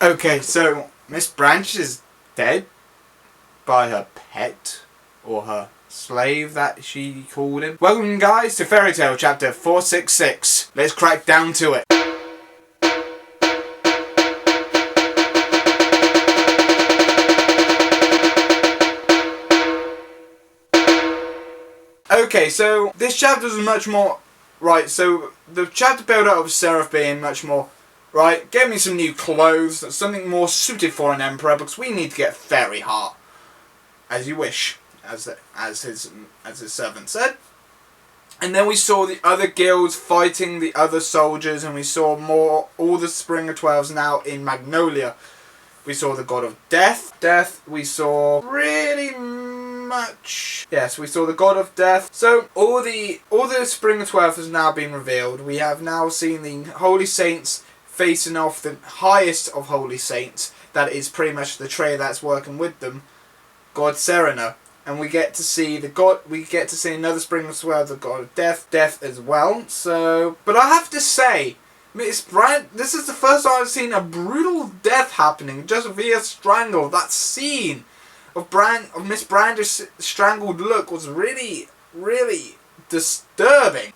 Okay, so Miss Brandish is dead by her pet, or her slave that she called him. Welcome guys to Fairy Tale chapter 466. Let's crack down to it. Okay, so this chapter is much more... Right, so the chapter build up of Seraph being much more... Right, get me some new clothes, something more suited for an emperor, because we need to get Fairy Heart. As you wish, as his servant said. And then we saw the other guilds fighting the other soldiers, and we saw all the Springer 12s now in Magnolia. We saw the God of Death. We saw really much. Yes, we saw the God of Death. So all the Springer 12 has now been revealed. We have now seen the Holy Saints facing off the highest of Holy Saints. That is pretty much the trio that's working with them, God Serena. And we get to see another Springer 12, the God of Death as well. So, but I have to say, Miss this is the first time I've seen a brutal death happening just via strangle. That scene of Miss Brandish's strangled look was really, really disturbing.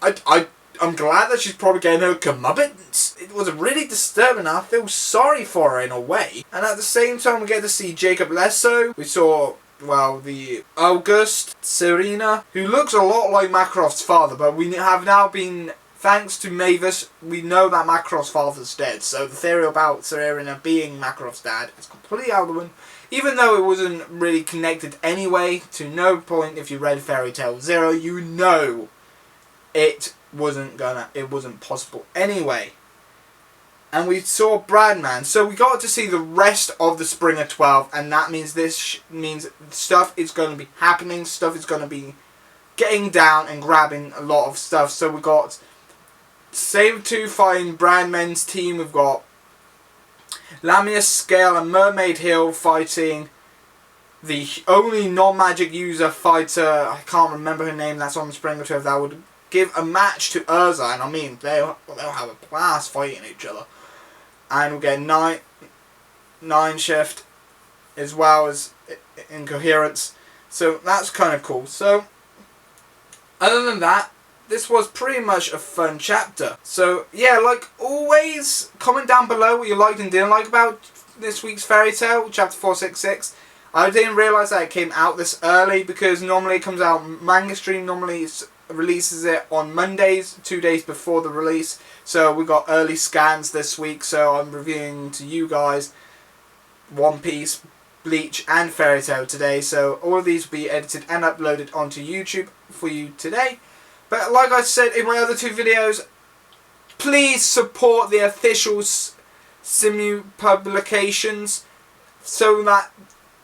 I'm glad that she's probably getting her comeuppance. It was really disturbing. I feel sorry for her in a way. And at the same time, we get to see Jacob Lesso. We saw, well, the August Serena, who looks a lot like Macroft's father, but we have now been... Thanks to Mavis, we know that Macroft's father's dead, so the theory about Serena being Macroft's dad is completely out of the wind. Even though it wasn't really connected anyway, to no point if you read Fairy Tale 0, you know it wasn't possible anyway. And we saw Bradman, so we got to see the rest of the Springer 12, and that means means stuff is going to be happening, stuff is going to be getting down and grabbing a lot of stuff. So we got Sabertooth fighting Bradman's team. We've got Lamia Scale and Mermaid Hill fighting the only non-magic user fighter, I can't remember her name, that's on the Springer 12, that would give a match to Urza. And I mean, they'll have a blast fighting each other. And we'll get Nine Shift as well as Incoherence. So that's kind of cool. So other than that, this was pretty much a fun chapter. So yeah, like always, comment down below what you liked and didn't like about this week's Fairy Tale, chapter 466. I didn't realise that it came out this early, because normally it comes out, Manga Stream normally releases it on Mondays, 2 days before the release. So we got early scans this week, so I'm reviewing to you guys One Piece, Bleach and Fairy Tale today. So all of these will be edited and uploaded onto YouTube for you today. But like I said in my other two videos, please support the official Simu publications so that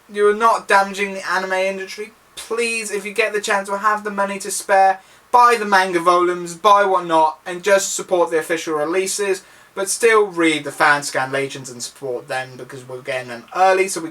you're not damaging the anime industry. Please, if you get the chance or have the money to spare, buy the manga volumes, buy whatnot, and just support the official releases. But still read the fan scan legends and support them, because we're getting them early, so we get